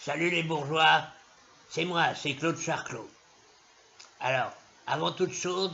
Salut les bourgeois, c'est moi, c'est Claude Charclot. Alors, avant toute chose,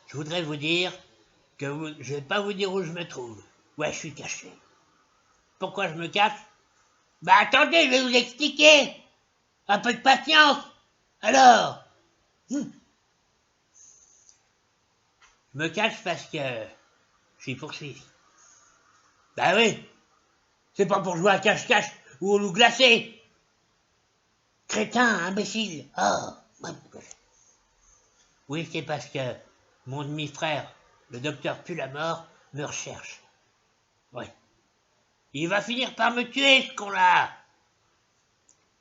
je voudrais vous dire que je vais pas vous dire où je me trouve. Ouais, je suis caché. Pourquoi je me cache? Bah attendez, je vais vous expliquer. Un peu de patience. Alors, je me cache parce que je suis poursuivi. Bah oui, c'est pas pour jouer à cache-cache ou au loup glacé. Crétin, imbécile. Oh, oui, c'est parce que mon demi-frère, le docteur Pulamort, me recherche. Ouais. Il va finir par me tuer, ce con-là.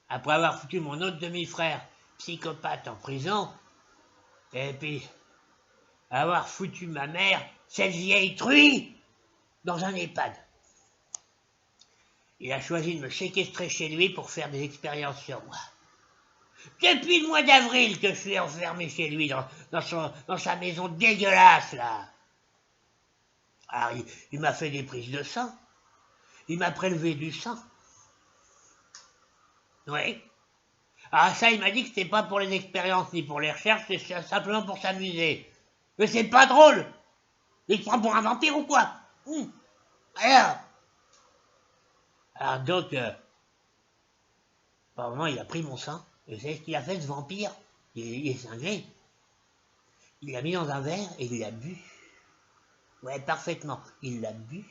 Après avoir foutu mon autre demi-frère, psychopathe, en prison, et puis avoir foutu ma mère, cette vieille truie, dans un EHPAD. Il a choisi de me séquestrer chez lui pour faire des expériences sur moi. Depuis le mois d'avril que je suis enfermé chez lui, dans sa maison dégueulasse, là. Alors, il m'a fait des prises de sang. Il m'a prélevé du sang. Oui. Alors ça, il m'a dit que c'était pas pour les expériences ni pour les recherches, c'est simplement pour s'amuser. Mais c'est pas drôle. Il se prend pour un vampire ou quoi? Alors, donc, par moment, il a pris mon sang. Et vous savez ce qu'il a fait, ce vampire? Il est cinglé. Il l'a mis dans un verre et il l'a bu. Ouais, parfaitement. Il l'a bu.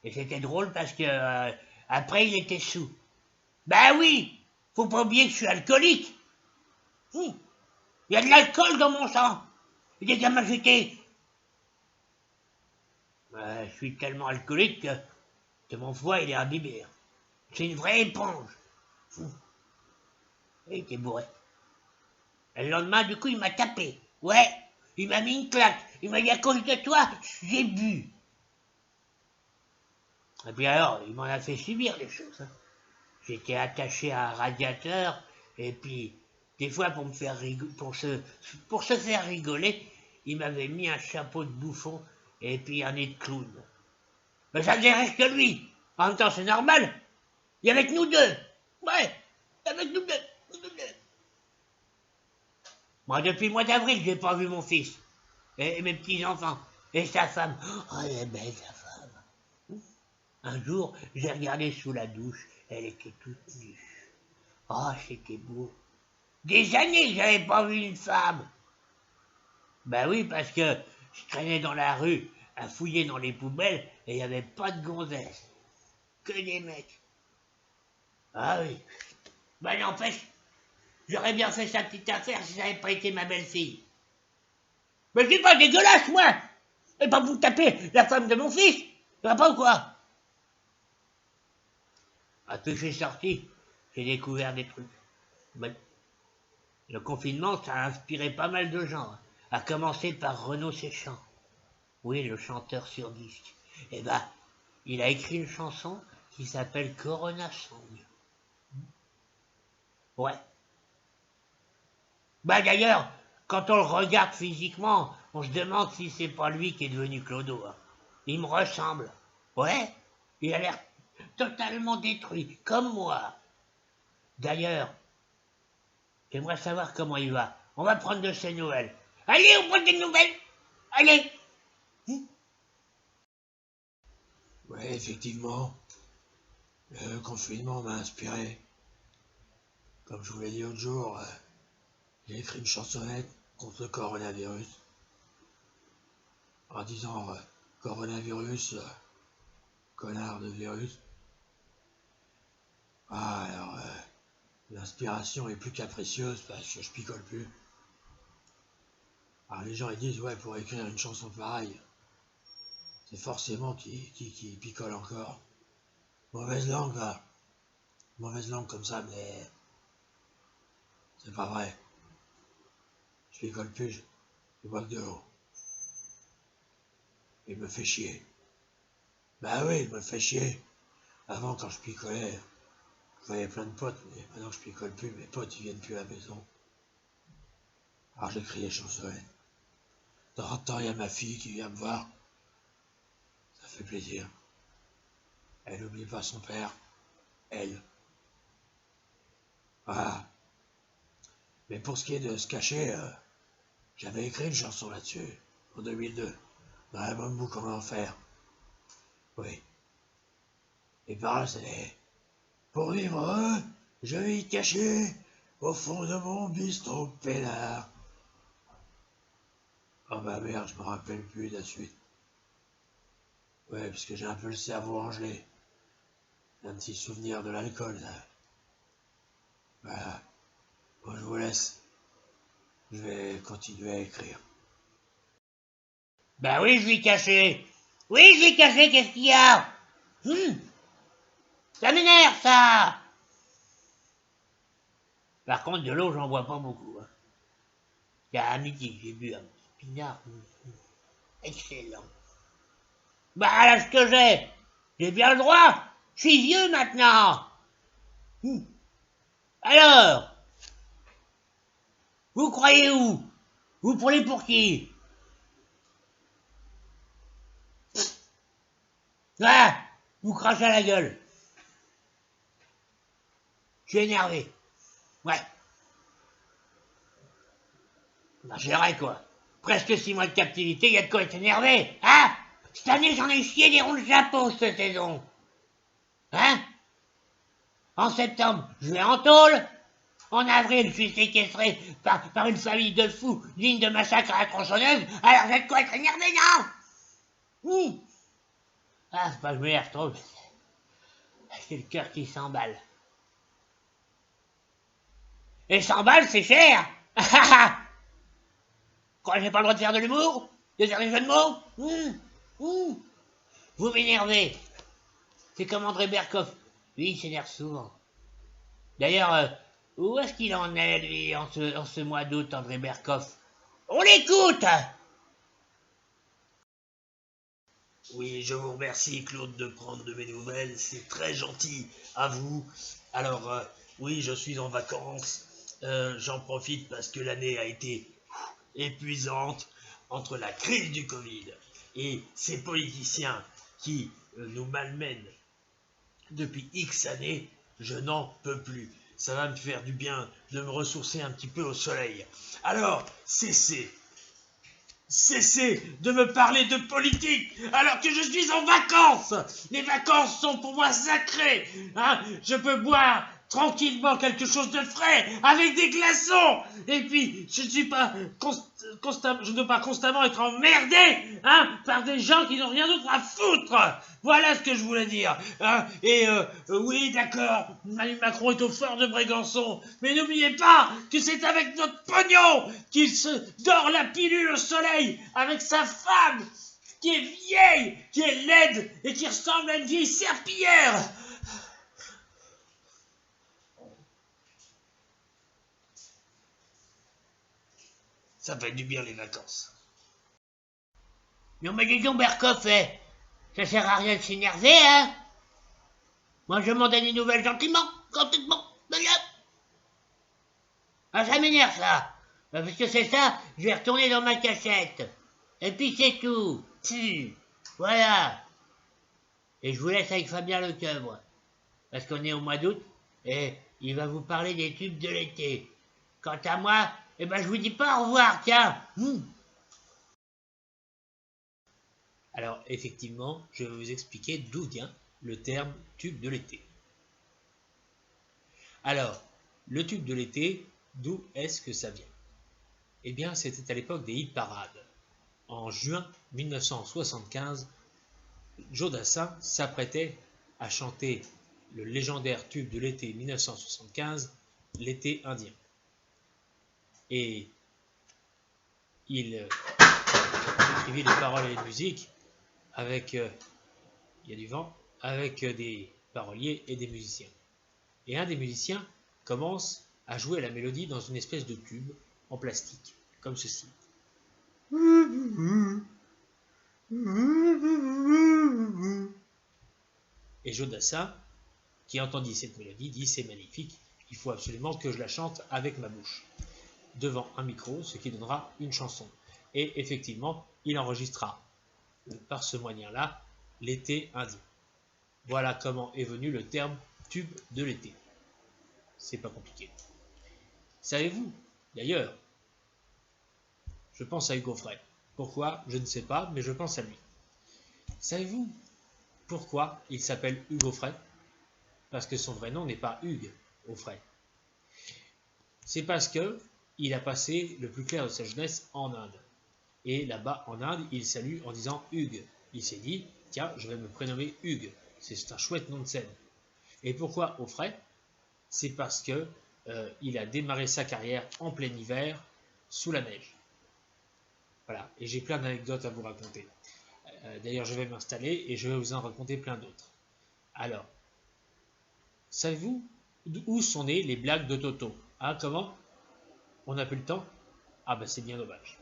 Et c'était drôle parce que après, il était sous. Ben oui, faut pas oublier que je suis alcoolique. Il y a de l'alcool dans mon sang. Il est à m'ajouter. Je suis tellement alcoolique que mon foie, il est imbibé. C'est une vraie éponge. Il était bourré. Et le lendemain, du coup, il m'a tapé. Ouais, il m'a mis une claque. Il m'a dit, à cause de toi, j'ai bu. Et puis alors, il m'en a fait subir les choses. J'étais attaché à un radiateur, et puis, des fois, pour se faire rigoler, il m'avait mis un chapeau de bouffon et puis un nez de clown. Mais ça ne faisait rire que lui. En même temps, c'est normal. Il y avait que nous deux. Ouais, avec nous deux. Moi, depuis le mois d'avril, j'ai pas vu mon fils. Et mes petits-enfants. Et sa femme. Oh, elle est belle, sa femme. Un jour, j'ai regardé sous la douche. Elle était toute nue. Oh, c'était beau. Des années que j'avais pas vu une femme. Ben oui, parce que je traînais dans la rue à fouiller dans les poubelles et il n'y avait pas de gonzesses. Que des mecs. Ah oui. Ben n'empêche, j'aurais bien fait sa petite affaire si ça n'avait pas été ma belle-fille. Mais je suis pas dégueulasse, moi. Et pas vous taper la femme de mon fils. Ça va pas ou quoi? Depuis que je suis sorti, j'ai découvert des trucs. Ben, le confinement, ça a inspiré pas mal de gens. À commencer par Renaud Séchant. Oui, le chanteur sur disque. Eh ben, il a écrit une chanson qui s'appelle Corona Song. Ouais. Bah d'ailleurs, quand on le regarde physiquement, on se demande si c'est pas lui qui est devenu Clodo. Il me ressemble. Ouais, il a l'air totalement détruit, comme moi. D'ailleurs, j'aimerais savoir comment il va. On va prendre de ses nouvelles. Allez, on prend des nouvelles. Allez. Ouais, effectivement, le confinement m'a inspiré. Comme je vous l'ai dit l'autre jour, j'ai écrit une chansonnette contre le coronavirus en disant coronavirus, connard de virus. Alors, l'inspiration est plus capricieuse parce que je picole plus. Alors les gens ils disent ouais, pour écrire une chanson pareille, c'est forcément qui picole encore. Mauvaise langue va. Mauvaise langue comme ça, mais c'est pas vrai. Je picole plus, je bois que de l'eau. Il me fait chier. Bah oui, il me fait chier. Avant, quand je picolais, je voyais plein de potes, mais maintenant que je picole plus, mes potes ils viennent plus à la maison. Alors j'écris les chansonnettes. De temps en temps, il y a ma fille qui vient me voir. Ça fait plaisir. Elle n'oublie pas son père. Elle. Voilà. Mais pour ce qui est de se cacher, j'avais écrit une chanson là-dessus, en 2002, dans l'album Boucan d'enfer. Oui. Les paroles, c'est pour vivre heureux, je vis caché au fond de mon bistrot peinard. Oh bah merde, je me rappelle plus de la suite. Ouais, parce que j'ai un peu le cerveau gelé. Un petit souvenir de l'alcool, là. Voilà. Bon, je vous laisse. Je vais continuer à écrire. Bah oui, je l'ai caché. Oui, je l'ai caché, qu'est-ce qu'il y a? Ça m'énerve, ça. Par contre, de l'eau, j'en bois pas beaucoup. Hein. À midi, j'ai bu un petit pinard. Excellent. Bah, à l'âge que j'ai bien le droit. Je suis vieux maintenant. Alors, vous croyez où? Vous prenez pour qui? Ah, vous crachez à la gueule. Je suis énervé. Ouais. Bah, gérer, quoi. Presque 6 mois de captivité, il y a de quoi être énervé. Hein? Cette année, j'en ai chié des ronds de chapeau, cette saison. Hein? En septembre, je vais en tôle. En avril, je suis séquestré par une famille de fous digne de massacre à la tronçonneuse. Alors j'ai de quoi être énervé, non? Ah, c'est pas que je m'énerve trop. C'est le cœur qui s'emballe. Et 100 balles, c'est cher. Quoi, j'ai pas le droit de faire de l'humour? De faire des jeux de mots? Vous m'énervez. C'est comme André Berkoff. Lui, il s'énerve souvent. D'ailleurs, où est-ce qu'il en est, lui, en ce mois d'août, André Berkoff? On l'écoute! Oui, je vous remercie, Claude, de prendre de mes nouvelles. C'est très gentil à vous. Alors, oui, je suis en vacances. J'en profite parce que l'année a été épuisante entre la crise du Covid et ces politiciens qui nous malmènent depuis X années. Je n'en peux plus. Ça va me faire du bien de me ressourcer un petit peu au soleil. Alors, Cessez de me parler de politique alors que je suis en vacances. Les vacances sont pour moi sacrées. Hein, je peux boire tranquillement quelque chose de frais avec des glaçons. Et puis, je ne veux pas constamment être emmerdé par des gens qui n'ont rien d'autre à foutre. Voilà ce que je voulais dire. Hein. Et oui, d'accord, Emmanuel Macron est au fort de Brégançon. Mais n'oubliez pas que c'est avec notre pognon qu'il se dort la pilule au soleil avec sa femme qui est vieille, qui est laide et qui ressemble à une vieille serpillière. Ça fait du bien les vacances. Non mais dis donc, Berkoff, ça sert à rien de s'énerver, hein? Moi, je m'en donne des nouvelles gentiment, complètement. Ah, ça m'énerve, ça. Parce que c'est ça, je vais retourner dans ma cachette. Et puis c'est tout. Voilà. Et je vous laisse avec Fabien Lecoeuvre. Parce qu'on est au mois d'août, et il va vous parler des tubes de l'été. Quant à moi, eh ben je vous dis pas au revoir, tiens. Alors effectivement, je vais vous expliquer d'où vient le terme tube de l'été. Alors, le tube de l'été, d'où est-ce que ça vient? Eh bien, c'était à l'époque des hit parades. En juin 1975, Joe Dassin s'apprêtait à chanter le légendaire tube de l'été 1975, L'été indien. Et il écrivit les paroles et les musiques avec, il y a du vent, avec des paroliers et des musiciens. Et un des musiciens commence à jouer la mélodie dans une espèce de tube en plastique, comme ceci. Et Joe Dassin, qui entendit cette mélodie, dit c'est magnifique, il faut absolument que je la chante avec ma bouche, devant un micro, ce qui donnera une chanson. Et effectivement, il enregistra par ce moyen-là l'été indien. Voilà comment est venu le terme tube de l'été. c'est pas compliqué. Savez-vous, d'ailleurs, je pense à Hugo Frey. Pourquoi? Je ne sais pas, mais je pense à lui. Savez-vous pourquoi il s'appelle Hugo Frey? Parce que son vrai nom n'est pas Hugues Aufray. C'est parce que il a passé le plus clair de sa jeunesse en Inde. Et là-bas, en Inde, il salue en disant Hugues. Il s'est dit, tiens, je vais me prénommer Hugues. C'est un chouette nom de scène. Et pourquoi Aufray? C'est parce que il a démarré sa carrière en plein hiver, sous la neige. Voilà, et j'ai plein d'anecdotes à vous raconter. D'ailleurs, je vais m'installer et je vais vous en raconter plein d'autres. Alors, savez-vous où sont nées les blagues de Toto? Ah, comment? On n'a plus le temps? Ah, bah c'est bien dommage.